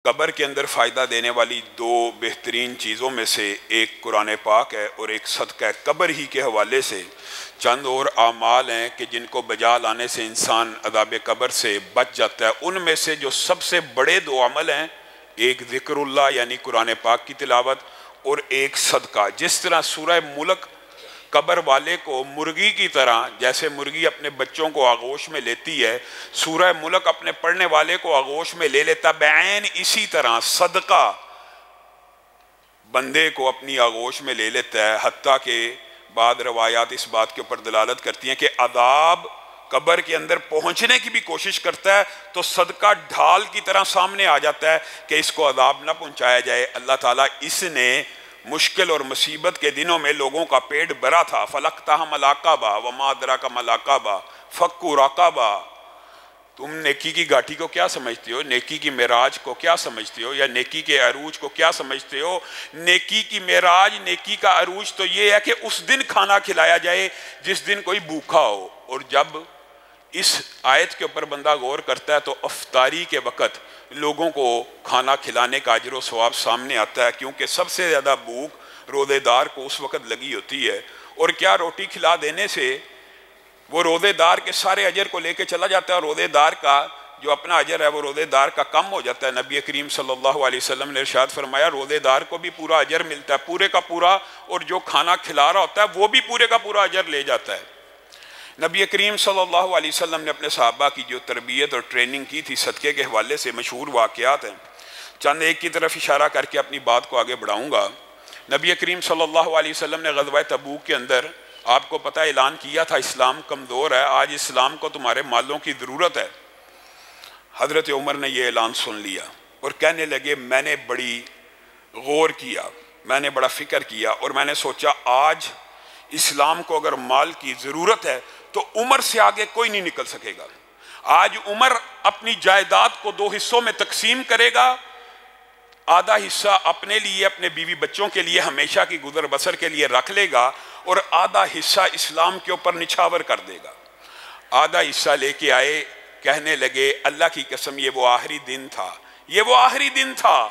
قبر کے اندر فائدہ دینے والی دو بہترین چیزوں میں سے ایک قرآن پاک ہے اور ایک صدقہ قبر ہی کے حوالے سے چند اور اعمال ہیں کہ جن کو بجا لانے سے انسان عذاب قبر سے بچ جاتا ہے۔ ان میں سے جو سب سے بڑے دو عمل ہیں، ایک ذکر اللہ یعنی قرآن پاک کی تلاوت اور ایک صدقہ۔ جس طرح سورہ ملک قبر والے کو مرغی کی طرح، جیسے مرغی اپنے بچوں کو آغوش میں لیتی ہے، سورہ ملک اپنے پڑھنے والے کو آغوش میں لے لیتا، بعین اسی طرح صدقہ بندے کو اپنی آغوش میں لے لیتا ہے۔ حتیٰ کہ بعض روایات اس بات کے اوپر دلالت کرتی ہیں کہ عذاب قبر کے اندر پہنچنے کی بھی کوشش کرتا ہے تو صدقہ ڈھال کی طرح سامنے آ جاتا ہے کہ اس کو عذاب نہ پہنچایا جائے۔ اللہ تعالیٰ اس نے مشکل اور مصیبت کے دنوں میں لوگوں کا پیٹ بھرا تھا، فَلَقْتَحَمَ الْعَقَبَةَ وَمَا أَدْرَاكَ مَا الْعَقَبَةُ فَكُّ رَقَبَةٍ۔ تم نیکی کی گھاٹی کو کیا سمجھتے ہو؟ نیکی کی معراج کو کیا سمجھتے ہو؟ یا نیکی کے عروج کو کیا سمجھتے ہو؟ نیکی کی معراج، نیکی کا عروج تو یہ ہے کہ اس دن کھانا کھلایا جائے جس دن کوئی بھوکا ہو۔ اور جب اس آیت کے اوپر بندہ غور کرتا ہے تو افطاری کے وقت لوگوں کو کھانا کھلانے کا اجر و ثواب سامنے آتا ہے، کیونکہ سب سے زیادہ بھوک روزے دار کو اس وقت لگی ہوتی ہے۔ اور کیا روٹی کھلا دینے سے وہ روزے دار کے سارے اجر کو لے کے چلا جاتا ہے، اور روزے دار کا جو اپنا اجر ہے وہ روزے دار کا کم ہو جاتا ہے۔ نبی کریم صلی اللہ علیہ وسلم نے ارشاد فرمایا روزے دار کو بھی پورا اجر ملتا ہے، پورے کا پورا، اور جو کھانا کھلا رہا ہوتا ہے وہ بھی پورے کا پورا اجر لے جاتا ہے۔ نبی کریم صلی اللہ علیہ وسلم نے اپنے صحابہ کی جو تربیت اور ٹریننگ کی تھی صدقے کے حوالے سے مشہور واقعات ہیں، چند ایک کی طرف اشارہ کر کے اپنی بات کو آگے بڑھاؤں گا۔ نبی کریم صلی اللہ علیہ وسلم نے غزوہ تبوک کے اندر آپ کو پتہ اعلان کیا تھا اسلام کمزور ہے، آج اسلام کو تمہارے مالوں کی ضرورت ہے۔ حضرت عمر نے یہ اعلان سن لیا اور کہنے لگے میں نے بڑی غور کیا، میں نے بڑا فکر کیا، اور میں نے سوچا آج اسلام کو اگر مال کی ضرورت ہے تو عمر سے آگے کوئی نہیں نکل سکے گا۔ آج عمر اپنی جائیداد کو دو حصوں میں تقسیم کرے گا، آدھا حصہ اپنے لیے، اپنے بیوی بچوں کے لیے، ہمیشہ کی گزر بسر کے لیے رکھ لے گا، اور آدھا حصہ اسلام کے اوپر نچھاور کر دے گا۔ آدھا حصہ لے کے آئے، کہنے لگے اللہ کی قسم یہ وہ آخری دن تھا، یہ وہ آخری دن تھا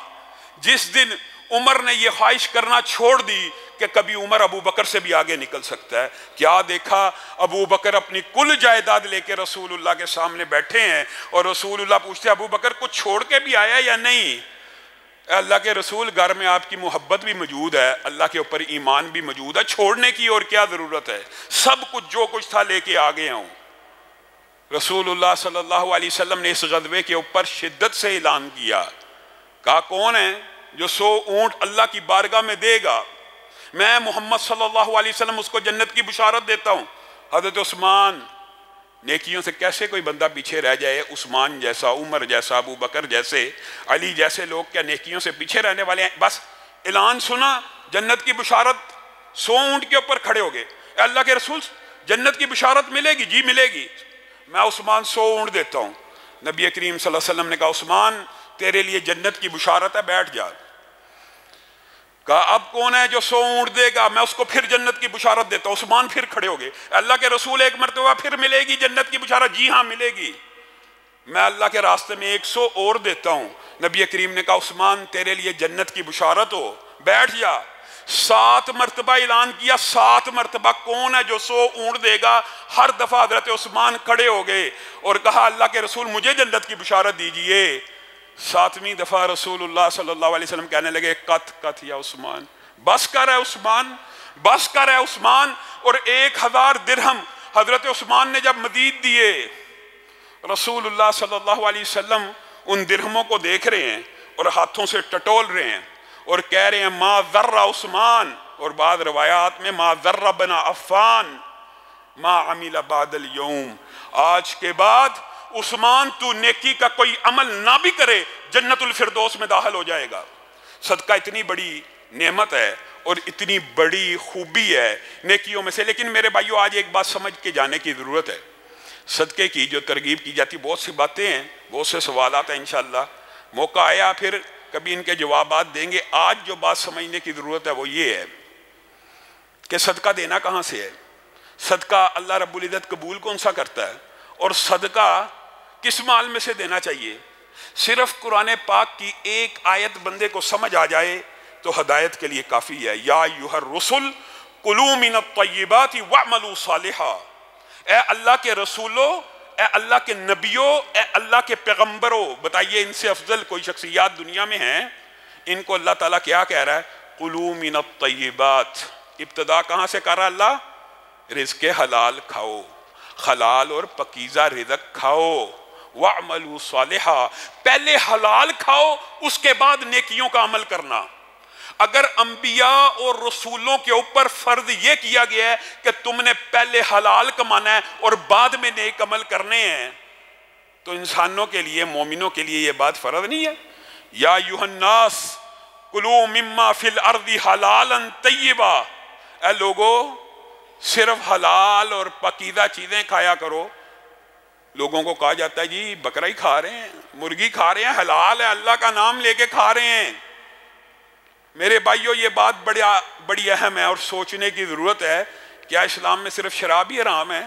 جس دن عمر نے یہ خواہش کرنا چھوڑ دی کہ کبھی عمر ابو بکر سے بھی آگے نکل سکتا ہے۔ کیا دیکھا، ابو بکر اپنی کل جائیداد لے کے رسول اللہ کے سامنے بیٹھے ہیں، اور رسول اللہ پوچھتے ہیں ابو بکر کچھ چھوڑ کے بھی آیا یا نہیں؟ اللہ کے رسول گھر میں آپ کی محبت بھی موجود ہے، اللہ کے اوپر ایمان بھی موجود ہے، چھوڑنے کی اور کیا ضرورت ہے، سب کچھ جو کچھ تھا لے کے آ گیا ہوں۔ رسول اللہ صلی اللہ علیہ وسلم نے اس غزوے کے اوپر شدت سے اعلان کیا، کہا کون ہے جو 100 اونٹ اللہ کی بارگاہ میں دے گا، میں محمد صلی اللہ علیہ وسلم اس کو جنت کی بشارت دیتا ہوں۔ حضرت عثمان، نیکیوں سے کیسے کوئی بندہ پیچھے رہ جائے؟ عثمان جیسا، عمر جیسا، ابو بکر جیسے، علی جیسے لوگ کیا نیکیوں سے پیچھے رہنے والے ہیں؟ بس اعلان سنا جنت کی بشارت، 100 اونٹ کے اوپر کھڑے ہو گئے، اے اللہ کے رسول جنت کی بشارت ملے گی؟ جی ملے گی، میں عثمان 100 اونٹ دیتا ہوں۔ نبی کریم صلی اللہ علیہ وسلم نے کہا عثمان تیرے لیے جنت کی بشارت ہے، بیٹھ جا۔ کہا اب کون ہے جو 100 اونٹ دے گا، میں اس کو پھر جنت کی بشارت دیتا ہوں۔ عثمان پھر کھڑے ہو گئے، اللہ کے رسول ایک مرتبہ پھر ملے گی جنت کی بشارت؟ جی ہاں ملے گی، میں اللہ کے راستے میں 100 اور دیتا ہوں۔ نبی کریم نے کہا عثمان تیرے لیے جنت کی بشارت ہو، بیٹھ جا۔ 7 مرتبہ اعلان کیا، 7 مرتبہ کون ہے جو 100 اونٹ دے گا؟ ہر دفعہ حضرت عثمان کھڑے ہو گئے اور کہا اللہ کے رسول مجھے جنت کی بشارت دیجئے۔ 7ویں دفعہ رسول اللہ صلی اللہ علیہ وسلم کہنے لگے قط قط یا عثمان، بس کر ہے عثمان، بس کر ہے عثمان۔ اور 1000 درہم حضرت عثمان نے جب مزید دیے، رسول اللہ صلی اللہ علیہ وسلم ان درہموں کو دیکھ رہے ہیں اور ہاتھوں سے ٹٹول رہے ہیں اور کہہ رہے ہیں ما ذر عثمان، اور بعض روایات میں ما ذر بن عفان ما عمل بعد اليوم، آج کے بعد عثمان تو نیکی کا کوئی عمل نہ بھی کرے جنت الفردوس میں داخل ہو جائے گا۔ صدقہ اتنی بڑی نعمت ہے اور اتنی بڑی خوبی ہے نیکیوں میں سے۔ لیکن میرے بھائیو آج ایک بات سمجھ کے جانے کی ضرورت ہے، صدقے کی جو ترغیب کی جاتی بہت سی باتیں ہیں، بہت سے سوالات ہیں، انشاءاللہ موقع آیا پھر کبھی ان کے جوابات دیں گے۔ آج جو بات سمجھنے کی ضرورت ہے وہ یہ ہے کہ صدقہ دینا کہاں سے ہے، صدقہ اللہ رب العزت قبول کون سا کرتا ہے، اور صدقہ کس مال میں سے دینا چاہیے۔ صرف قرآن پاک کی ایک آیت بندے کو سمجھ آ جائے تو ہدایت کے لیے کافی ہے۔ یا ایھا الرسل کلوا من الطیبات واعملوا صالحا، اے اللہ کے رسولو، اے اللہ کے نبیوں، اے اللہ کے پیغمبروں، بتائیے ان سے افضل کوئی شخصیات دنیا میں ہیں؟ ان کو اللہ تعالیٰ کیا کہہ رہا ہے؟ کلوا من الطیبات۔ ابتدا کہاں سے کر رہا اللہ؟ رزق حلال کھاؤ، حلال اور پکیزہ رزق کھاؤ۔ وَاعْمَلُوا صَالِحًا، پہلے حلال کھاؤ اس کے بعد نیکیوں کا عمل کرنا۔ اگر انبیاء اور رسولوں کے اوپر فرض یہ کیا گیا ہے کہ تم نے پہلے حلال کمانا ہے اور بعد میں نیک عمل کرنے ہیں، تو انسانوں کے لیے، مومنوں کے لیے یہ بات فرض نہیں ہے؟ یا ایھا الناس کلوا مما فی الارض حلالا طیبا، اے لوگو صرف حلال اور پاکیزہ چیزیں کھایا کرو۔ لوگوں کو کہا جاتا ہے جی بکرا ہی کھا رہے ہیں، مرغی کھا رہے ہیں، حلال ہے، اللہ کا نام لے کے کھا رہے ہیں۔ میرے بھائیو یہ بات بڑی اہم ہے اور سوچنے کی ضرورت ہے۔ کیا اسلام میں صرف شراب ہی حرام ہے؟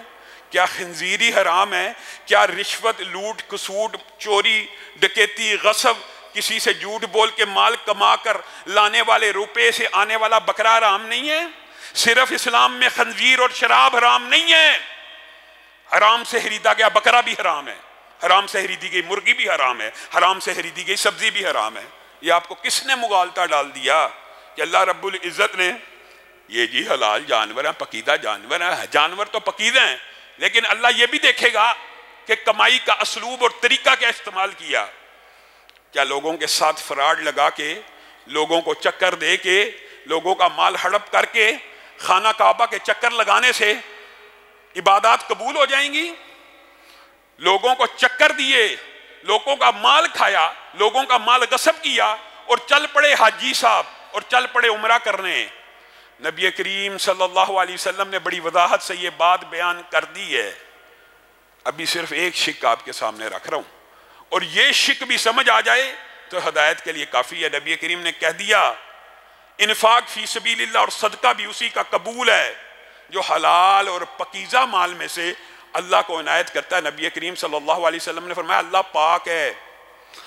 کیا خنزیری حرام ہے؟ کیا رشوت، لوٹ کسوٹ، چوری، ڈکیتی، غصب، کسی سے جھوٹ بول کے مال کما کر لانے والے روپے سے آنے والا بکرا حرام نہیں ہے؟ صرف اسلام میں خنزیر اور شراب حرام نہیں ہے، حرام سے خریدا گیا بکرا بھی حرام ہے، حرام سے خریدی گئی مرغی بھی حرام ہے، حرام سے خریدی گئی سبزی بھی حرام ہے۔ یہ آپ کو کس نے مغالطہ ڈال دیا کہ اللہ رب العزت نے یہ جی حلال جانور ہیں، پکیدہ جانور ہیں، جانور تو پکیدہ ہیں، لیکن اللہ یہ بھی دیکھے گا کہ کمائی کا اسلوب اور طریقہ کیا استعمال کیا۔ کیا لوگوں کے ساتھ فراڈ لگا کے، لوگوں کو چکر دے کے، لوگوں کا مال ہڑپ کر کے، خانہ کعبہ کے چکر لگانے سے عبادات قبول ہو جائیں گی؟ لوگوں کو چکر دیے، لوگوں کا مال کھایا، لوگوں کا مال غصب کیا اور چل پڑے حاجی صاحب اور چل پڑے عمرہ کرنے۔ نبی کریم صلی اللہ علیہ وسلم نے بڑی وضاحت سے یہ بات بیان کر دی ہے۔ ابھی صرف ایک شک آپ کے سامنے رکھ رہا ہوں، اور یہ شک بھی سمجھ آ جائے تو ہدایت کے لیے کافی ہے۔ نبی کریم نے کہہ دیا انفاق فی سبیل اللہ اور صدقہ بھی اسی کا قبول ہے جو حلال اور پکیزہ مال میں سے اللہ کو عنایت کرتا ہے۔ نبی کریم صلی اللہ علیہ وسلم نے فرمایا اللہ پاک ہے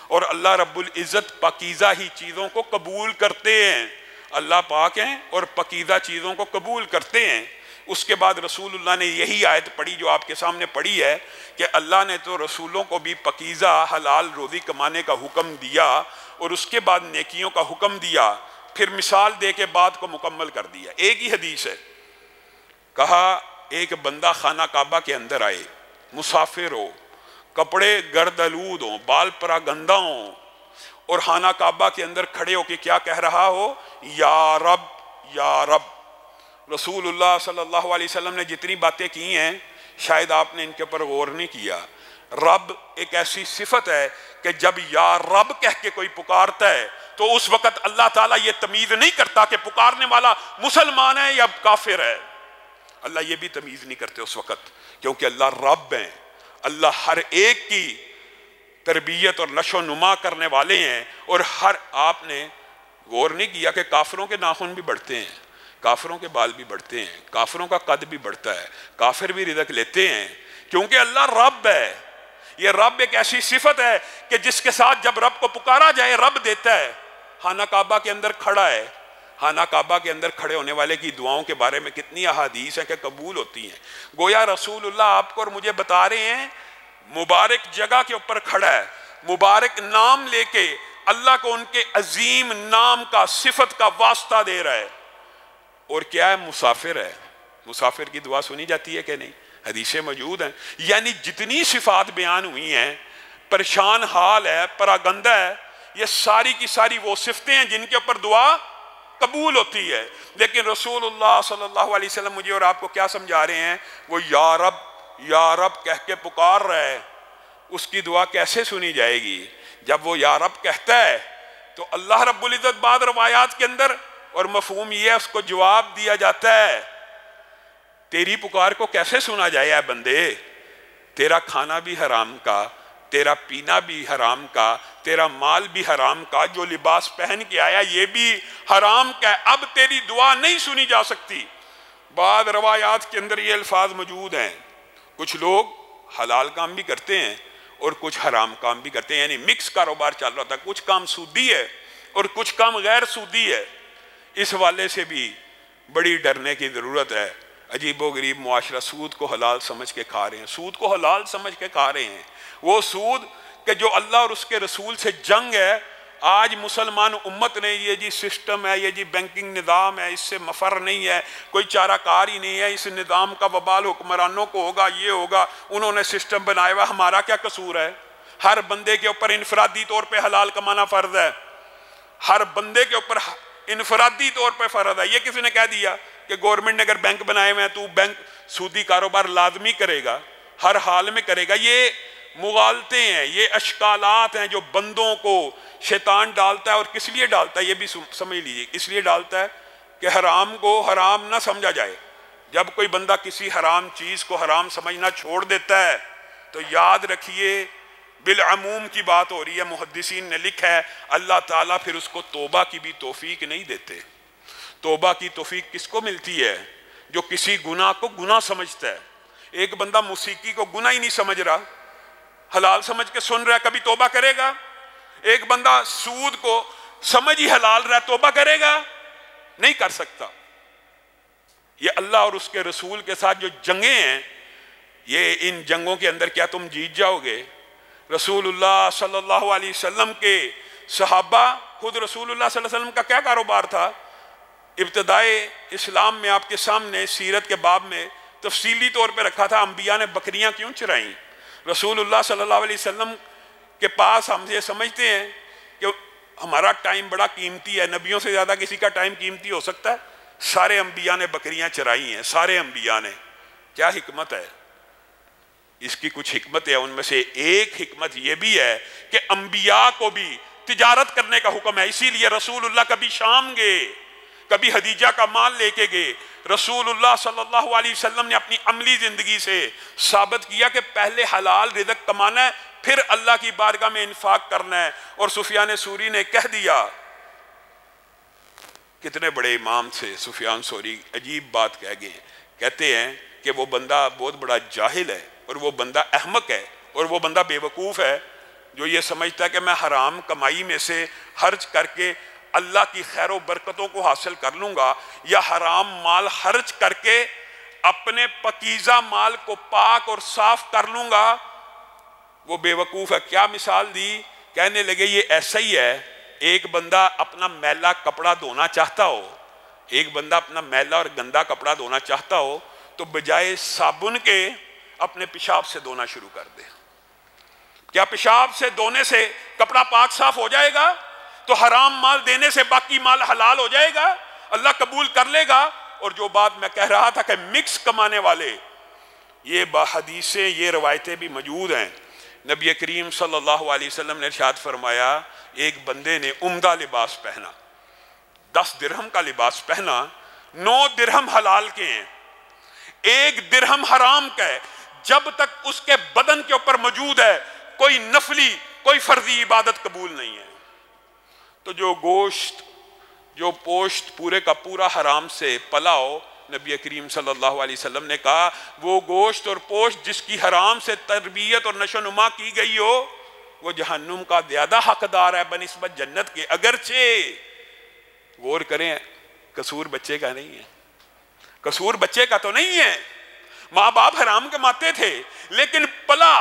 اور اللہ رب العزت پکیزہ ہی چیزوں کو قبول کرتے ہیں۔ اللہ پاک ہیں اور پکیزہ چیزوں کو قبول کرتے ہیں۔ اس کے بعد رسول اللہ نے یہی آیت پڑھی جو آپ کے سامنے پڑھی ہے کہ اللہ نے تو رسولوں کو بھی پکیزہ حلال روزی کمانے کا حکم دیا اور اس کے بعد نیکیوں کا حکم دیا، پھر مثال دے کے بات کو مکمل کر دیا۔ ایک ہی حدیث ہے، کہا ایک بندہ خانہ کعبہ کے اندر آئے، مسافر ہو، کپڑے گردآلود ہوں، بال پراگندہ ہوں، اور خانہ کعبہ کے اندر کھڑے ہو کے کیا کہہ رہا ہو؟ یا رب یا رب۔ رسول اللہ صلی اللہ علیہ وسلم نے جتنی باتیں کی ہیں شاید آپ نے ان کے اوپر غور نہیں کیا۔ رب ایک ایسی صفت ہے کہ جب یا رب کہہ کے کوئی پکارتا ہے تو اس وقت اللہ تعالیٰ یہ تمیز نہیں کرتا کہ پکارنے والا مسلمان ہے یا کافر ہے۔ اللہ یہ بھی تمیز نہیں کرتے اس وقت، کیونکہ اللہ رب ہیں، اللہ ہر ایک کی تربیت اور نشو و نما کرنے والے ہیں۔ اور آپ نے غور نہیں کیا کہ کافروں کے ناخن بھی بڑھتے ہیں، کافروں کے بال بھی بڑھتے ہیں، کافروں کا قد بھی بڑھتا ہے، کافر بھی رزق لیتے ہیں، کیونکہ اللہ رب ہے۔ یہ رب ایک ایسی صفت ہے کہ جس کے ساتھ جب رب کو پکارا جائے رب دیتا ہے۔ خانہ کعبہ کے اندر کھڑا ہے، خانہ کعبہ کے اندر کھڑے ہونے والے کی دعاؤں کے بارے میں کتنی احادیث ہیں کہ قبول ہوتی ہیں۔ گویا رسول اللہ آپ کو اور مجھے بتا رہے ہیں مبارک جگہ کے اوپر کھڑا ہے، مبارک نام لے کے اللہ کو ان کے عظیم نام کا، صفت کا واسطہ دے رہا ہے۔ اور کیا ہے؟ مسافر ہے۔ مسافر کی دعا سنی جاتی ہے کہ نہیں؟ حدیثیں موجود ہیں۔ یعنی جتنی صفات بیان ہوئی ہیں، پریشان حال ہے، پراگندہ ہے، یہ ساری کی ساری وہ صفتیں ہیں جن کے اوپر دعا قبول ہوتی ہے۔ لیکن رسول اللہ صلی اللہ علیہ وسلم مجھے اور آپ کو کیا سمجھا رہے ہیں؟ وہ یا رب کہہ کے پکار رہا ہے، اس کی دعا کیسے سنی جائے گی؟ جب وہ یا رب کہتا ہے تو اللہ رب العزت بعض روایات کے اندر، اور مفہوم یہ ہے اس کو جواب دیا جاتا ہے تیری پکار کو کیسے سنا جائے اے بندے؟ تیرا کھانا بھی حرام کا، تیرا پینا بھی حرام کا، تیرا مال بھی حرام کا، جو لباس پہن کے آیا یہ بھی حرام کا ہے، اب تیری دعا نہیں سنی جا سکتی۔ بعض روایات کے اندر یہ الفاظ موجود ہیں، کچھ لوگ حلال کام بھی کرتے ہیں اور کچھ حرام کام بھی کرتے ہیں، یعنی مکس کاروبار چل رہا تھا، کچھ کام سودی ہے اور کچھ کام غیر سودی ہے۔ اس حوالے سے بھی بڑی ڈرنے کی ضرورت ہے۔ عجیب و غریب معاشرہ سود کو حلال سمجھ کے کھا رہے ہیں، سود کو حلال سمجھ کے کھا رہے ہیں۔ وہ سود کہ جو اللہ اور اس کے رسول سے جنگ ہے، آج مسلمان امت نے یہ جی سسٹم ہے، یہ جی بینکنگ نظام ہے، اس سے مفر نہیں ہے، کوئی چارہ کار ہی نہیں ہے، اس نظام کا وبال حکمرانوں کو ہوگا، یہ ہوگا، انہوں نے سسٹم بنایا ہوا، ہمارا کیا قصور ہے؟ ہر بندے کے اوپر انفرادی طور پہ حلال کمانا فرض ہے، ہر بندے کے اوپر انفرادی طور پہ فرض ہے۔ یہ کسی نے کہہ دیا کہ گورنمنٹ نے اگر بینک بنائے ہوئے ہیں تو بینک سودی کاروبار لازمی کرے گا، ہر حال میں کرے گا؟ یہ مغالطے ہیں، یہ اشکالات ہیں جو بندوں کو شیطان ڈالتا ہے۔ اور کس لیے ڈالتا ہے یہ بھی سمجھ لیجیے، اس لیے ڈالتا ہے کہ حرام کو حرام نہ سمجھا جائے۔ جب کوئی بندہ کسی حرام چیز کو حرام سمجھنا چھوڑ دیتا ہے تو یاد رکھیے بالعموم کی بات ہو رہی ہے۔ محدثین نے لکھا ہے اللہ تعالیٰ پھر اس کو توبہ کی بھی توفیق نہیں دیتے۔ توبہ کی توفیق کس کو ملتی ہے؟ جو کسی گناہ کو گناہ سمجھتا ہے۔ ایک بندہ موسیقی کو گناہ ہی نہیں سمجھ رہا، حلال سمجھ کے سن رہا ہے، کبھی توبہ کرے گا؟ ایک بندہ سود کو سمجھ ہی حلال رہا، توبہ کرے گا؟ نہیں کر سکتا۔ یہ اللہ اور اس کے رسول کے ساتھ جو جنگیں ہیں، یہ ان جنگوں کے اندر کیا تم جیت جاؤ گے؟ رسول اللہ صلی اللہ علیہ وسلم کے صحابہ، خود رسول اللہ صلی اللہ علیہ وسلم کا کیا کاروبار تھا؟ ابتدائے اسلام میں آپ کے سامنے سیرت کے باب میں تفصیلی طور پہ رکھا تھا، انبیاء نے بکریاں کیوں چرائیں؟ رسول اللہ صلی اللہ علیہ وسلم کے پاس ہم یہ سمجھتے ہیں کہ ہمارا ٹائم بڑا قیمتی ہے، نبیوں سے زیادہ کسی کا ٹائم قیمتی ہو سکتا ہے؟ سارے انبیاء نے بکریاں چرائی ہیں، سارے انبیاء نے۔ کیا حکمت ہے؟ اس کی کچھ حکمت ہے، ان میں سے ایک حکمت یہ بھی ہے کہ انبیاء کو بھی تجارت کرنے کا حکم ہے۔ اسی لیے رسول اللہ کبھی شام گئے، کبھی خدیجہ کا مال لے کے گئے۔ رسول اللہ صلی اللہ علیہ وسلم نے اپنی عملی زندگی سے ثابت کیا کہ پہلے حلال رزق کمانا ہے، پھر اللہ کی بارگاہ میں انفاق کرنا ہے۔ اور سفیان ثوری نے کہہ دیا، کتنے بڑے امام تھے سفیان ثوری، عجیب بات کہہ گئے، کہتے ہیں کہ وہ بندہ بہت بڑا جاہل ہے اور وہ بندہ احمق ہے اور وہ بندہ بے وقوف ہے جو یہ سمجھتا ہے کہ میں حرام کمائی میں سے خرچ کر کے اللہ کی خیر و برکتوں کو حاصل کر لوں گا، یا حرام مال خرچ کر کے اپنے پکیزہ مال کو پاک اور صاف کر لوں گا۔ وہ بے وقوف ہے۔ کیا مثال دی؟ کہنے لگے یہ ایسا ہی ہے، ایک بندہ اپنا میلا کپڑا دھونا چاہتا ہو، ایک بندہ اپنا میلا اور گندا کپڑا دھونا چاہتا ہو تو بجائے صابن کے اپنے پیشاب سے دھونا شروع کر دے۔ کیا پیشاب سے دھونے سے کپڑا پاک صاف ہو جائے گا؟ تو حرام مال دینے سے باقی مال حلال ہو جائے گا، اللہ قبول کر لے گا۔ اور جو بات میں کہہ رہا تھا کہ مکس کمانے والے، یہ حدیثیں، یہ روایتیں بھی موجود ہیں۔ نبی کریم صلی اللہ علیہ وسلم نے ارشاد فرمایا، ایک بندے نے عمدہ لباس پہنا، 10 درہم کا لباس پہنا، 9 درہم حلال کے ہیں، 1 درہم حرام کا ہے۔ جب تک اس کے بدن کے اوپر موجود ہے کوئی نفلی، کوئی فرضی عبادت قبول نہیں ہے۔ تو جو گوشت، جو پوشت پورے کا پورا حرام سے پلا ہو، نبی کریم صلی اللہ علیہ وسلم نے کہا وہ گوشت اور پوشت جس کی حرام سے تربیت اور نشو نما کی گئی ہو، وہ جہنم کا زیادہ حقدار ہے بنسبت جنت کے۔ اگرچہ غور کریں، قصور بچے کا نہیں ہے، قصور بچے کا تو نہیں ہے، ماں باپ حرام کماتے تھے لیکن پلا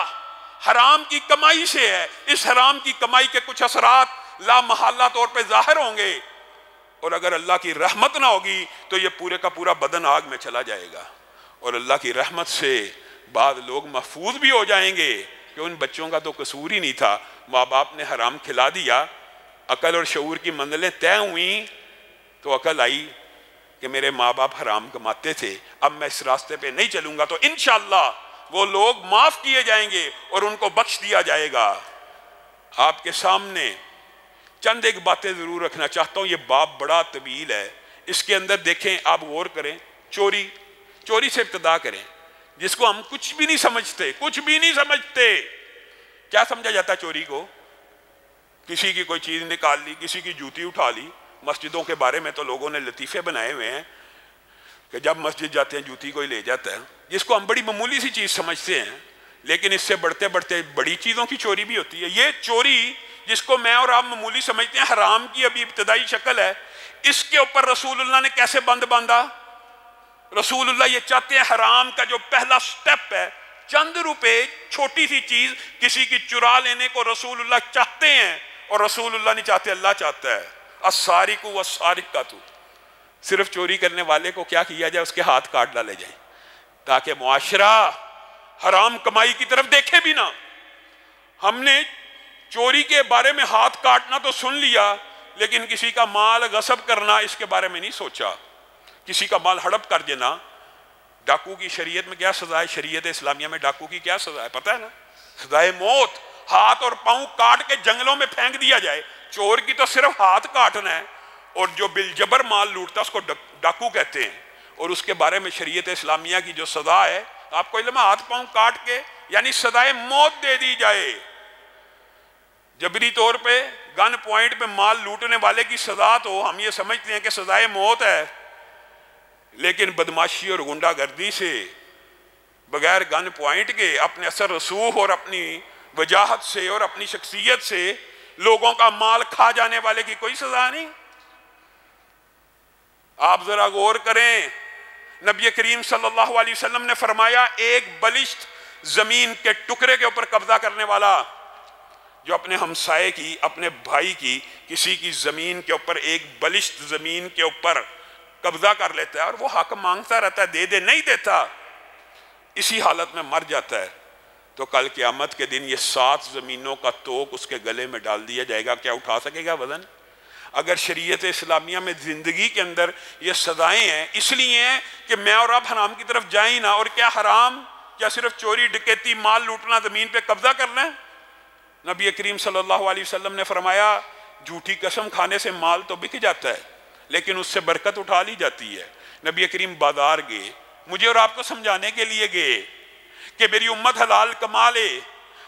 حرام کی کمائی سے ہے۔ اس حرام کی کمائی کے کچھ اثرات لا محالہ طور پہ ظاہر ہوں گے، اور اگر اللہ کی رحمت نہ ہوگی تو یہ پورے کا پورا بدن آگ میں چلا جائے گا۔ اور اللہ کی رحمت سے بعض لوگ محفوظ بھی ہو جائیں گے کہ ان بچوں کا تو قصور ہی نہیں تھا، ماں باپ نے حرام کھلا دیا، عقل اور شعور کی منزلیں طے ہوئیں تو عقل آئی کہ میرے ماں باپ حرام کماتے تھے، اب میں اس راستے پہ نہیں چلوں گا، تو انشاءاللہ وہ لوگ معاف کیے جائیں گے اور ان کو بخش دیا جائے گا۔ آپ کے سامنے چند ایک باتیں ضرور رکھنا چاہتا ہوں، یہ باب بڑا طویل ہے، اس کے اندر دیکھیں، آپ غور کریں۔ چوری سے ابتدا کریں، جس کو ہم کچھ بھی نہیں سمجھتے، کچھ بھی نہیں سمجھتے۔ کیا سمجھا جاتا ہے چوری کو؟ کسی کی کوئی چیز نکال لی، کسی کی جوتی اٹھا لی۔ مسجدوں کے بارے میں تو لوگوں نے لطیفے بنائے ہوئے ہیں کہ جب مسجد جاتے ہیں جوتی کوئی لے جاتا ہے، جس کو ہم بڑی معمولی سی چیز سمجھتے ہیں لیکن اس سے بڑھتے بڑھتے بڑی چیزوں کی چوری بھی ہوتی ہے. یہ چوری جس کو میں اور آپ معمولی سمجھتے ہیں حرام کی ابھی ابتدائی شکل ہے، اس کے اوپر رسول اللہ نے کیسے بند باندھا؟ رسول اللہ یہ چاہتے ہیں حرام کا جو پہلا سٹیپ ہے، چند روپے چھوٹی سی چیز کسی کی چرا لینے کو رسول اللہ چاہتے ہیں، اور رسول اللہ نہیں چاہتے، اللہ چاہتا ہے. السارق والسارقۃ، صرف چوری کرنے والے کو کیا کیا جائے؟ اس کے ہاتھ کاٹ ڈالے جائیں تاکہ معاشرہ حرام کمائی کی طرف دیکھے بھی نہ. ہم نے چوری کے بارے میں ہاتھ کاٹنا تو سن لیا، لیکن کسی کا مال غصب کرنا اس کے بارے میں نہیں سوچا. کسی کا مال ہڑپ کر دینا. ڈاکو کی شریعت میں کیا سزا ہے؟ شریعت اسلامیہ میں ڈاکو کی کیا سزا ہے پتہ ہے نا؟ سزائے موت. ہاتھ اور پاؤں کاٹ کے جنگلوں میں پھینک دیا جائے. چور کی تو صرف ہاتھ کاٹنا ہے، اور جو بالجبر مال لوٹتا ہے اس کو ڈاکو کہتے ہیں. اور اس کے بارے میں شریعت اسلامیہ کی جو سزا ہے، آپ کو علم ہے، ہاتھ پاؤں کاٹ کے یعنی سزائے موت دے دی جائے. جبری طور پہ گن پوائنٹ پہ مال لوٹنے والے کی سزا تو ہم یہ سمجھتے ہیں کہ سزائے موت ہے، لیکن بدماشی اور غنڈہ گردی سے بغیر گن پوائنٹ کے اپنے اثر رسوخ اور اپنی وجاہت سے اور اپنی شخصیت سے لوگوں کا مال کھا جانے والے کی کوئی سزا نہیں. آپ ذرا غور کریں، نبی کریم صلی اللہ علیہ وسلم نے فرمایا ایک بلشت زمین کے ٹکڑے کے اوپر قبضہ کرنے والا، جو اپنے ہمسائے کی، اپنے بھائی کی، کسی کی زمین کے اوپر، ایک بلشت زمین کے اوپر قبضہ کر لیتا ہے اور وہ حق مانگتا رہتا ہے، دے دے نہیں دیتا، اسی حالت میں مر جاتا ہے، تو کل قیامت کے دن یہ 7 زمینوں کا توق اس کے گلے میں ڈال دیا جائے گا. کیا اٹھا سکے گا وزن؟ اگر شریعت اسلامیہ میں زندگی کے اندر یہ سزائیں ہیں، اس لیے ہیں کہ میں اور آپ حرام کی طرف جائیں نہ. اور کیا حرام؟ کیا صرف چوری ڈکیتی مال لوٹنا زمین پہ قبضہ کرنا ہے؟ نبی کریم صلی اللہ علیہ وسلم نے فرمایا جھوٹی قسم کھانے سے مال تو بک جاتا ہے لیکن اس سے برکت اٹھا لی جاتی ہے. نبی کریم بازار گئے، مجھے اور آپ کو سمجھانے کے لیے گئے کہ میری امت حلال کما لے.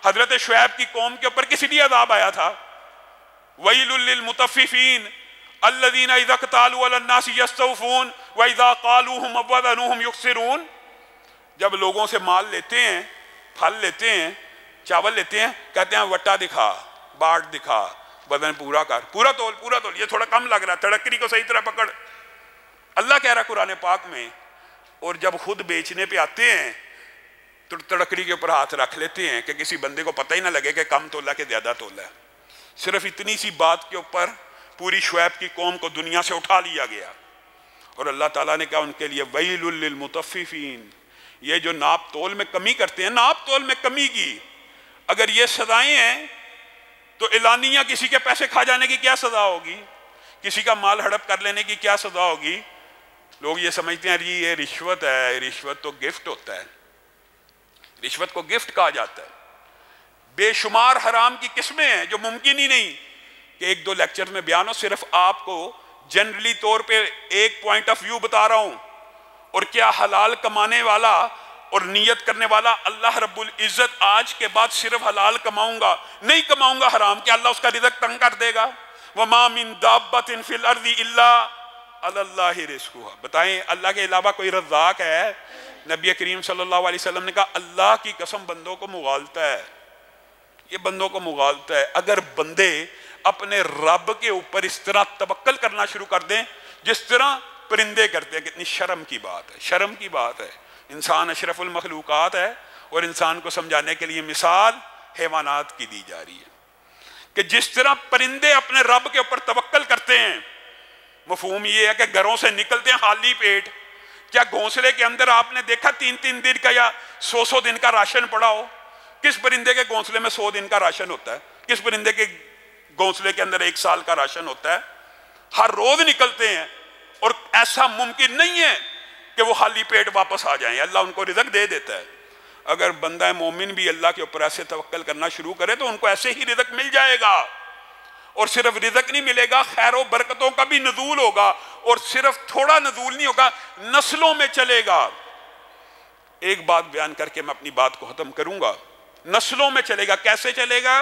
حضرت شعیب کی قوم کے اوپر کس لیے عذاب آیا تھا؟ وَيْلٌ لِّلْمُطَفِّفِينَ الَّذِينَ إِذَا اكْتَالُوا عَلَى النَّاسِ يَسْتَوْفُونَ وَإِذَا قَالُوهُمْ أَوْ وَزَنُوهُمْ يُخْسِرُونَ. جب لوگوں سے مال لیتے ہیں، پھل لیتے ہیں، چاول لیتے ہیں، کہتے ہیں وٹا دکھا، باٹ دکھا، وزن پورا کر، پورا تول، پورا تول، یہ تھوڑا کم لگ رہا ہے، تڑکری کو صحیح طرح پکڑ. اللہ کہہ رہا ہے قرآن پاک میں. اور جب خود بیچنے پہ آتے ہیں تو تڑکری کے اوپر ہاتھ رکھ لیتے ہیں کہ کسی بندے کو پتہ ہی نہ لگے کہ کم تولا کہ زیادہ تولا ہے. صرف اتنی سی بات کے اوپر پوری شعیب کی قوم کو دنیا سے اٹھا لیا گیا. اور اللہ تعالیٰ نے کہا ان کے لیے ویل للمطففین، یہ جو ناپ تول میں کمی کرتے ہیں، ناپ تول میں کمی کی اگر یہ سزائیں ہیں تو اعلانیہ کسی کے پیسے کھا جانے کی کیا سزا ہوگی؟ کسی کا مال ہڑپ کر لینے کی کیا سزا ہوگی؟ لوگ یہ سمجھتے ہیں یہ رشوت ہے، رشوت تو گفٹ ہوتا ہے، رشوت کو گفٹ کہا جاتا ہے. بے شمار حرام کی قسمیں ہیں جو ممکن ہی نہیں کہ ایک دو لیکچر میں بیان ہو. صرف آپ کو جنرلی طور پہ ایک پوائنٹ آف ویو بتا رہا ہوں. اور کیا حلال کمانے والا اور نیت کرنے والا اللہ رب العزت آج کے بعد صرف حلال کماؤں گا، نہیں کماؤں گا حرام، کہ اللہ اس کا رزق تنگ کر دے گا؟ وَمَا مِن دَابَّةٍ فِي الْأَرْضِ إِلَّا عَلَى اللَّهِ رِزْقُهَا. بتائیں اللہ کے علاوہ کوئی رزاق ہے؟ نبی کریم صلی اللہ علیہ وسلم نے کہا اللہ کی قسم بندوں کو مغالتا ہے، یہ بندوں کو مغالتا ہے. اگر بندے اپنے رب کے اوپر اس طرح توکل کرنا شروع کر دیں جس طرح پرندے کرتے ہیں، کتنی شرم کی بات ہے، شرم کی بات ہے. انسان اشرف المخلوقات ہے اور انسان کو سمجھانے کے لیے مثال حیوانات کی دی جا رہی ہے کہ جس طرح پرندے اپنے رب کے اوپر توکل کرتے ہیں. مفہوم یہ ہے کہ گھروں سے نکلتے ہیں خالی پیٹ. کیا گھونسلے کے اندر آپ نے دیکھا 3 دن کا یا 100 دن کا راشن پڑا ہو؟ کس پرندے کے گھونسلے میں 100 دن کا راشن ہوتا ہے؟ کس پرندے کے گھونسلے کے اندر 1 سال کا راشن ہوتا ہے؟ ہر روز نکلتے ہیں اور ایسا ممکن نہیں ہے کہ وہ خالی پیٹ واپس آ جائیں. اللہ ان کو رزق دے دیتا ہے. اگر بندہ مومن بھی اللہ کے اوپر ایسے توکل کرنا شروع کرے تو ان کو ایسے ہی رزق مل جائے گا. اور صرف رزق نہیں ملے گا، خیر و برکتوں کا بھی نزول ہوگا. اور صرف تھوڑا نزول نہیں ہوگا، نسلوں میں چلے گا. ایک بات بیان کر کے میں اپنی بات کو ختم کروں گا. نسلوں میں چلے گا. کیسے چلے گا؟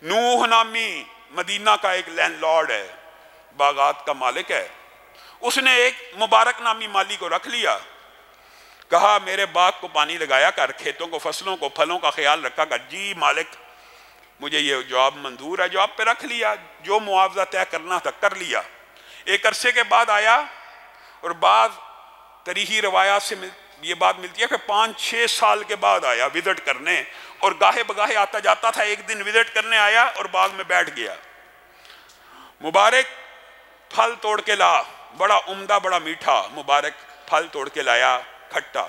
نوح نامی مدینہ کا ایک لینڈ لارڈ ہے، باغات کا مالک ہے. اس نے ایک مبارک نامی مالی کو رکھ لیا. کہا میرے باغ کو پانی لگایا کر، کھیتوں کو، فصلوں کو، پھلوں کا خیال رکھا کر۔ جی مالک مجھے یہ جواب منظور ہے، جواب پہ رکھ لیا، جو معاوضہ طے کرنا تھا کر لیا۔ ایک عرصے کے بعد آیا، اور بعض تاریخی روایات سے یہ بات ملتی ہے کہ 5-6 سال کے بعد آیا وزٹ کرنے، اور گاہے بگاہے آتا جاتا تھا۔ ایک دن وزٹ کرنے آیا اور باغ میں بیٹھ گیا۔ مبارک پھل توڑ کے لا، بڑا عمدہ بڑا میٹھا مبارک پھل توڑ کے لایا، کھٹا۔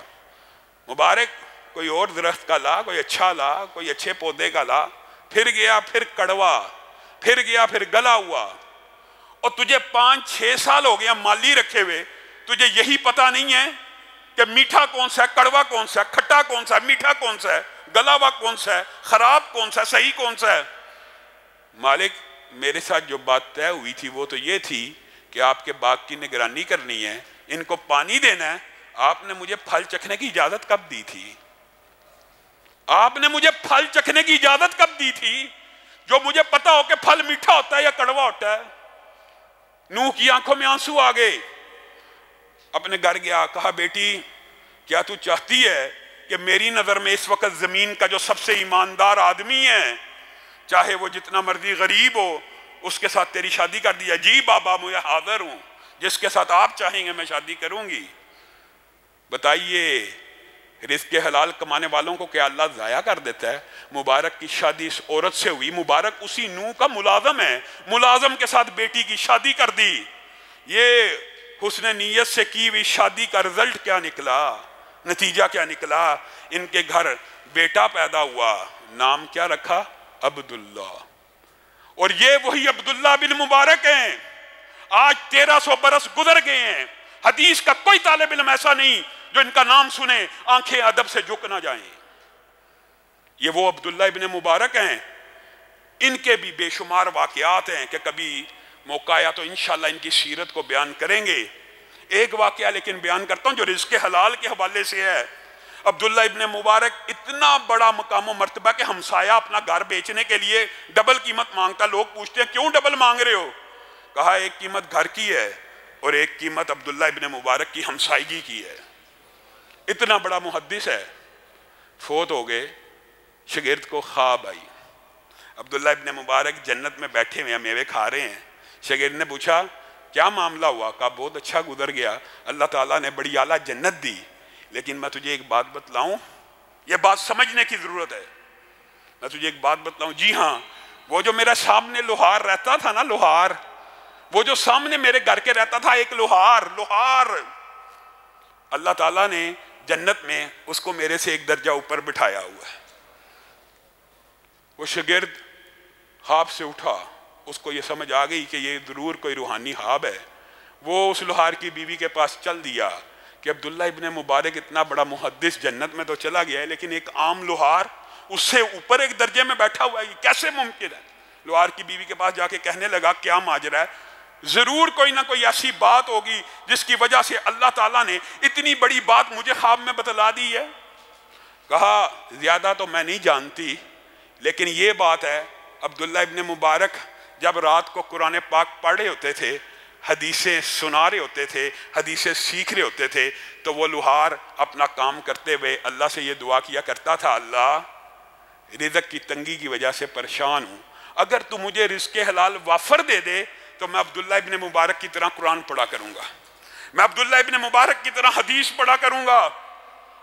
مبارک کوئی اور درخت کا لا، کوئی اچھا لا، کوئی اچھے پودے کا لا۔ پھر گیا، پھر کڑوا، پھر گیا، پھر گلا ہوا۔ اور تجھے 5-6 سال ہو گیا مالی رکھے ہوئے، تجھے یہی پتہ نہیں ہے کہ میٹھا کون سا ہے، کڑوا کون سا ہے، کھٹا کون سا ہے، میٹھا کون سا ہے، گلا ہوا کون سا ہے، خراب کون سا ہے، صحیح کون سا ہے؟ مالک میرے ساتھ جو بات طے ہوئی تھی وہ تو یہ تھی کہ آپ کے باغ کی نگرانی کرنی ہے، ان کو پانی دینا ہے۔ آپ نے مجھے پھل چکھنے کی اجازت کب دی تھی؟ آپ نے مجھے پھل چکھنے کی اجازت کب دی تھی جو مجھے پتا ہو کہ پھل میٹھا ہوتا ہے یا کڑوا ہوتا ہے؟ نوح کی آنکھوں میں آنسو آ گئے، اپنے گھر گیا، کہا بیٹی کیا تو چاہتی ہے کہ میری نظر میں اس وقت زمین کا جو سب سے ایماندار آدمی ہے، چاہے وہ جتنا مرضی غریب ہو، اس کے ساتھ تیری شادی کر دیا؟ جی بابا میں حاضر ہوں، جس کے ساتھ آپ چاہیں گے میں شادی کروں گی۔ بتائیے رزق حلال کمانے والوں کو کیا اللہ ضائع کر دیتا ہے؟ مبارک کی شادی اس عورت سے ہوئی، مبارک اسی نوح کا ملازم ہے، ملازم کے ساتھ بیٹی کی شادی کر دی۔ یہ حسن نیت سے کی ہوئی شادی کا رزلٹ کیا نکلا، نتیجہ کیا نکلا؟ ان کے گھر بیٹا پیدا ہوا، نام کیا رکھا؟ عبداللہ۔ اور یہ وہی عبداللہ بن مبارک ہیں۔ آج 1300 برس گزر گئے ہیں، حدیث کا کوئی طالب علم ایسا نہیں جو ان کا نام سنے آنکھیں ادب سے جھک نہ جائیں۔ یہ وہ عبداللہ ابن مبارک ہیں۔ ان کے بھی بے شمار واقعات ہیں کہ کبھی موقع آیا تو انشاءاللہ ان کی سیرت کو بیان کریں گے۔ ایک واقعہ لیکن بیان کرتا ہوں جو رزق حلال کے حوالے سے ہے۔ عبداللہ ابن مبارک اتنا بڑا مقام و مرتبہ کہ ہمسایہ اپنا گھر بیچنے کے لیے ڈبل قیمت مانگتا۔ لوگ پوچھتے ہیں کیوں ڈبل مانگ رہے ہو؟ کہا ایک قیمت گھر کی ہے اور ایک قیمت عبداللہ ابن مبارک کی ہمسائیگی کی ہے۔ اتنا بڑا محدث ہے، فوت ہو گئے، شاگرد کو خواب آئی، عبداللہ ابن مبارک جنت میں بیٹھے ہوئے ہیں، میوے کھا رہے ہیں۔ شاگرد نے پوچھا کیا معاملہ ہوا؟ کہا بہت اچھا گزر گیا، اللہ تعالیٰ نے بڑی اعلیٰ جنت دی، لیکن میں تجھے ایک بات بتلاؤں، یہ بات سمجھنے کی ضرورت ہے، میں تجھے ایک بات بتلاؤں۔ جی ہاں، وہ جو میرے سامنے لوہار رہتا تھا نا، لوہار، وہ جو سامنے میرے گھر کے رہتا تھا ایک لوہار، اللہ تعالیٰ نے جنت میں اس کو میرے سے ایک درجہ اوپر بٹھایا ہوا ہے۔ وہ شاگرد خواب سے اٹھا، اس کو یہ سمجھ آ گئی کہ یہ ضرور کوئی روحانی خواب ہے۔ وہ اس لوہار کی بیوی کے پاس چل دیا کہ عبداللہ ابن مبارک اتنا بڑا محدث جنت میں تو چلا گیا ہے، لیکن ایک عام لوہار اس سے اوپر ایک درجے میں بیٹھا ہوا ہے، یہ کیسے ممکن ہے؟ لوہار کی بیوی کے پاس جا کے کہنے لگا کیا ماجرا ہے؟ ضرور کوئی نہ کوئی ایسی بات ہوگی جس کی وجہ سے اللہ تعالیٰ نے اتنی بڑی بات مجھے خواب میں بتلا دی ہے۔ کہا زیادہ تو میں نہیں جانتی، لیکن یہ بات ہے عبداللہ ابن مبارک جب رات کو قرآن پاک پڑھ رہے ہوتے تھے، حدیثیں سنا رہے ہوتے تھے، حدیثیں سیکھ رہے ہوتے تھے، تو وہ لوہار اپنا کام کرتے ہوئے اللہ سے یہ دعا کیا کرتا تھا، اللہ رزق کی تنگی کی وجہ سے پریشان ہوں، اگر تو مجھے رزق حلال وافر دے دے تو میں عبداللہ ابن مبارک کی طرح قرآن پڑھا کروں گا، میں عبداللہ ابن مبارک کی طرح حدیث پڑھا کروں گا۔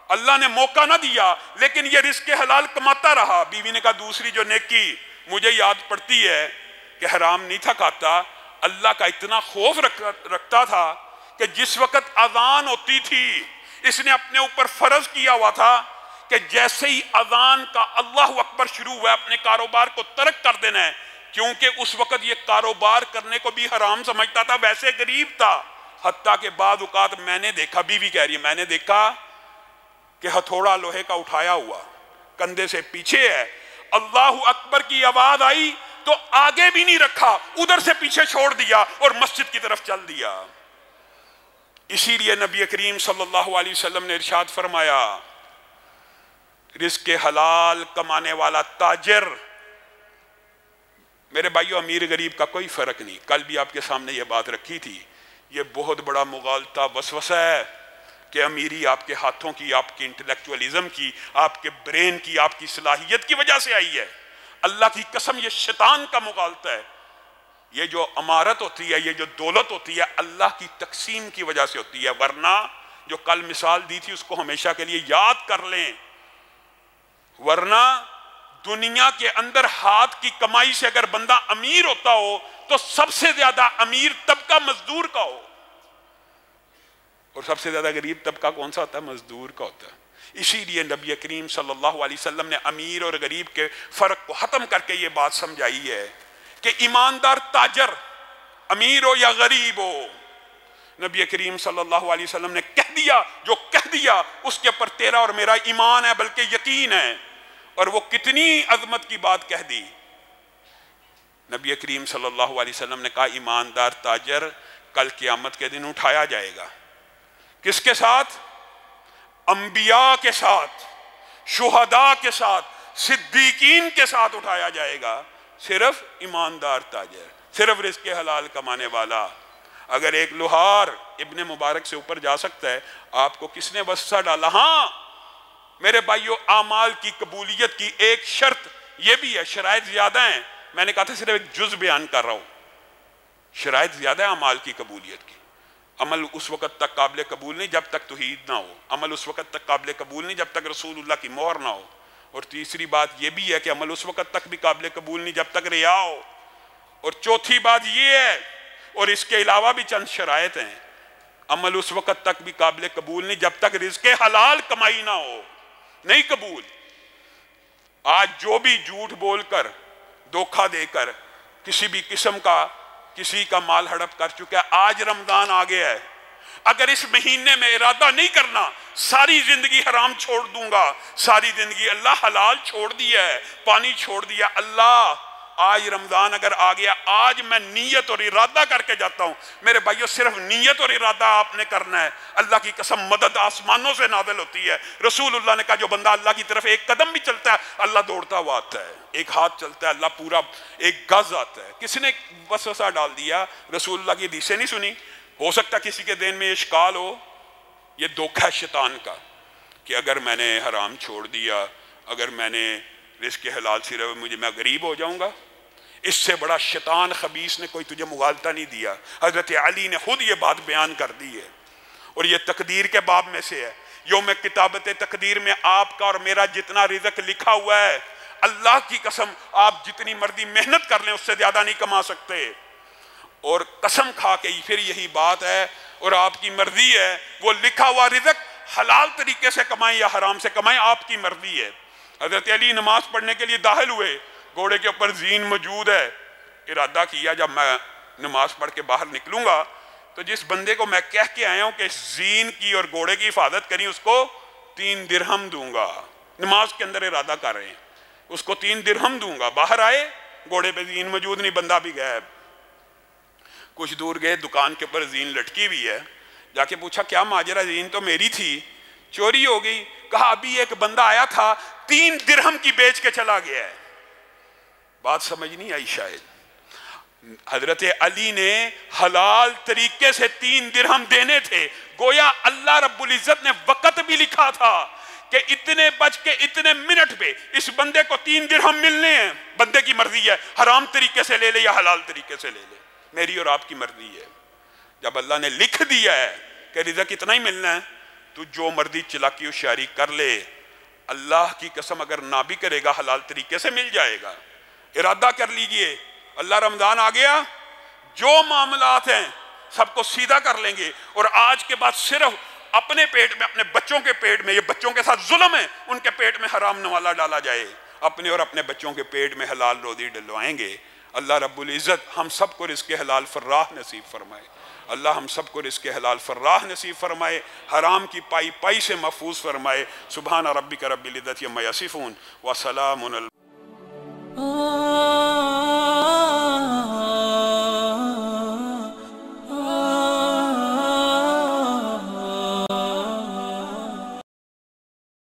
اللہ نے موقع نہ دیا لیکن یہ رزق حلال کماتا رہا۔ بیوی نے کہا دوسری جو نیکی مجھے یاد پڑتی ہے کہ حرام نہیں تھا کھاتا، اللہ کا اتنا خوف رکھتا تھا کہ جس وقت اذان ہوتی تھی اس نے اپنے اوپر فرض کیا ہوا تھا کہ جیسے ہی اذان کا اللہ اکبر شروع ہوا اپنے کاروبار کو ترک کر دینا ہے، کیونکہ اس وقت یہ کاروبار کرنے کو بھی حرام سمجھتا تھا، ویسے غریب تھا۔ حتیٰ کہ بعض اوقات میں نے دیکھا، بیوی کہہ رہی ہے میں نے دیکھا کہ ہتھوڑا لوہے کا اٹھایا ہوا کندھے سے پیچھے ہے، اللہ اکبر کی آواز آئی تو آگے بھی نہیں رکھا، ادھر سے پیچھے چھوڑ دیا اور مسجد کی طرف چل دیا۔ اسی لیے نبی کریم صلی اللہ علیہ وسلم نے ارشاد فرمایا رزق حلال کمانے والا تاجر، میرے بھائیو امیر غریب کا کوئی فرق نہیں، کل بھی آپ کے سامنے یہ بات رکھی تھی، یہ بہت بڑا مغالطہ وسوسہ ہے کہ امیری آپ کے ہاتھوں کی، آپ کے انٹلیکچولیزم کی، آپ کے برین کی، آپ کی صلاحیت کی وجہ سے آئی ہے۔ اللہ کی قسم یہ شیطان کا مغالطہ ہے۔ یہ جو امارت ہوتی ہے، یہ جو دولت ہوتی ہے، اللہ کی تقسیم کی وجہ سے ہوتی ہے۔ ورنہ جو کل مثال دی تھی اس کو ہمیشہ کے لیے یاد کر لیں، ورنہ دنیا کے اندر ہاتھ کی کمائی سے اگر بندہ امیر ہوتا ہو تو سب سے زیادہ امیر طبقہ مزدور کا ہو، اور سب سے زیادہ غریب طبقہ کون سا ہوتا ہے؟ مزدور کا ہوتا ہے۔ اسی لیے نبی کریم صلی اللہ علیہ وسلم نے امیر اور غریب کے فرق کو ختم کر کے یہ بات سمجھائی ہے کہ ایماندار تاجر امیر ہو یا غریب ہو، نبی کریم صلی اللہ علیہ وسلم نے کہہ دیا جو کہہ دیا اس کے اوپر تیرا اور میرا ایمان ہے، بلکہ یقین ہے۔ اور وہ کتنی عظمت کی بات کہہ دی۔ نبی کریم صلی اللہ علیہ وسلم نے کہا ایماندار تاجر کل قیامت کے دن اٹھایا جائے گا، کس کے ساتھ؟ انبیاء کے ساتھ، شہداء کے ساتھ، صدیقین کے ساتھ اٹھایا جائے گا۔ صرف ایماندار تاجر، صرف رزق حلال کمانے والا۔ اگر ایک لوہار ابن مبارک سے اوپر جا سکتا ہے، آپ کو کس نے وسوسہ ڈالا؟ ہاں میرے بھائیو، اعمال کی قبولیت کی ایک شرط یہ بھی ہے، شرائط زیادہ ہیں، میں نے کہا تھا صرف ایک جز بیان کر رہا ہوں، شرائط زیادہ ہے اعمال کی قبولیت کی۔ عمل اس وقت تک قابل قبول نہیں جب تک توحید نہ ہو، عمل اس وقت تک قابل قبول نہیں جب تک رسول اللہ کی مہر نہ ہو، اور تیسری بات یہ بھی ہے کہ عمل اس وقت تک بھی قابل قبول نہیں جب تک ریا ہو، اور چوتھی بات یہ ہے، اور اس کے علاوہ بھی چند شرائط ہیں، عمل اس وقت تک بھی قابل قبول نہیں جب تک رزق حلال کمائی نہ ہو، نہیں قبول۔ آج جو بھی جھوٹ بول کر، دھوکہ دے کر کسی بھی قسم کا کسی کا مال ہڑپ کر چکا ہے، آج رمضان آ گیا ہے، اگر اس مہینے میں ارادہ نہیں کرنا ساری زندگی حرام چھوڑ دوں گا، ساری زندگی اللہ حلال چھوڑ دیا ہے، پانی چھوڑ دیا، اللہ آج رمضان اگر آ گیا، آج میں نیت اور ارادہ کر کے جاتا ہوں۔ میرے بھائیو صرف نیت اور ارادہ آپ نے کرنا ہے، اللہ کی قسم مدد آسمانوں سے نازل ہوتی ہے۔ رسول اللہ نے کہا جو بندہ اللہ کی طرف ایک قدم بھی چلتا ہے اللہ دوڑتا ہوا آتا ہے، ایک ہاتھ چلتا ہے اللہ پورا ایک گز آتا ہے۔ کسی نے وسوسہ ڈال دیا، رسول اللہ کی حدیثیں نہیں سنی؟ ہو سکتا کسی کے دین میں اشکال ہو، یہ دھوکہ ہے شیطان کا کہ اگر میں نے حرام چھوڑ دیا، اگر میں نے رزق حلال صرف میں غریب ہو جاؤں گا۔ اس سے بڑا شیطان خبیث نے کوئی تجھے مغالطہ نہیں دیا۔ حضرت علی نے خود یہ بات بیان کر دی ہے، اور یہ تقدیر کے باب میں سے ہے۔ یوم کتابت تقدیر میں آپ کا اور میرا جتنا رزق لکھا ہوا ہے، اللہ کی قسم آپ جتنی مرضی محنت کر لیں اس سے زیادہ نہیں کما سکتے، اور قسم کھا کے پھر یہی بات ہے، اور آپ کی مرضی ہے وہ لکھا ہوا رزق حلال طریقے سے کمائیں یا حرام سے کمائیں، آپ کی مرضی ہے۔ حضرت علی نماز پڑھنے کے لیے داخل ہوئے، گھوڑے کے اوپر زین موجود ہے، ارادہ کیا جب میں نماز پڑھ کے باہر نکلوں گا تو جس بندے کو میں کہہ کے آیا ہوں کہ زین کی اور گھوڑے کی حفاظت کریں اس کو 3 درہم دوں گا۔ نماز کے اندر ارادہ کر رہے ہیں، اس کو 3 درہم دوں گا۔ باہر آئے، گھوڑے پہ زین موجود نہیں، بندہ بھی غائب۔ کچھ دور گئے، دکان کے اوپر زین لٹکی ہوئی ہے، جا کے پوچھا کیا ماجرا؟ زین تو میری تھی، چوری ہو گئی۔ کہا ابھی ایک بندہ آیا تھا 3 درہم کی بیچ کے چلا گیا ہے۔ بات سمجھ نہیں آئی شاید۔ حضرت علی نے حلال طریقے سے 3 درہم دینے تھے، گویا اللہ رب العزت نے وقت بھی لکھا تھا کہ اتنے بج کے اتنے منٹ پہ اس بندے کو 3 درہم ملنے ہیں، بندے کی مرضی ہے حرام طریقے سے لے لے یا حلال طریقے سے لے لے، میری اور آپ کی مرضی ہے۔ جب اللہ نے لکھ دیا ہے کہ رزق اتنا ہی ملنا ہے تو جو مرضی چلاکی ہوشیاری کر لے، اللہ کی قسم اگر نہ بھی کرے گا حلال طریقے سے مل جائے گا۔ ارادہ کر لیجئے، اللہ رمضان آ گیا، جو معاملات ہیں سب کو سیدھا کر لیں گے، اور آج کے بعد صرف اپنے پیٹ میں، اپنے بچوں کے پیٹ میں، یہ بچوں کے ساتھ ظلم ہے، ان کے پیٹ میں حرام نوالا ڈالا جائے، اپنے اور اپنے بچوں کے پیٹ میں حلال روزی ڈلوائیں گے۔ اللہ رب العزت ہم سب کو رزق حلال فراہ نصیب فرمائے، اللہ ہم سب کو رزق حلال فراہ نصیب فرمائے، حرام کی پائی پائی سے محفوظ فرمائے۔ سبحان ربک رب العزت عما یصفون وسلام علی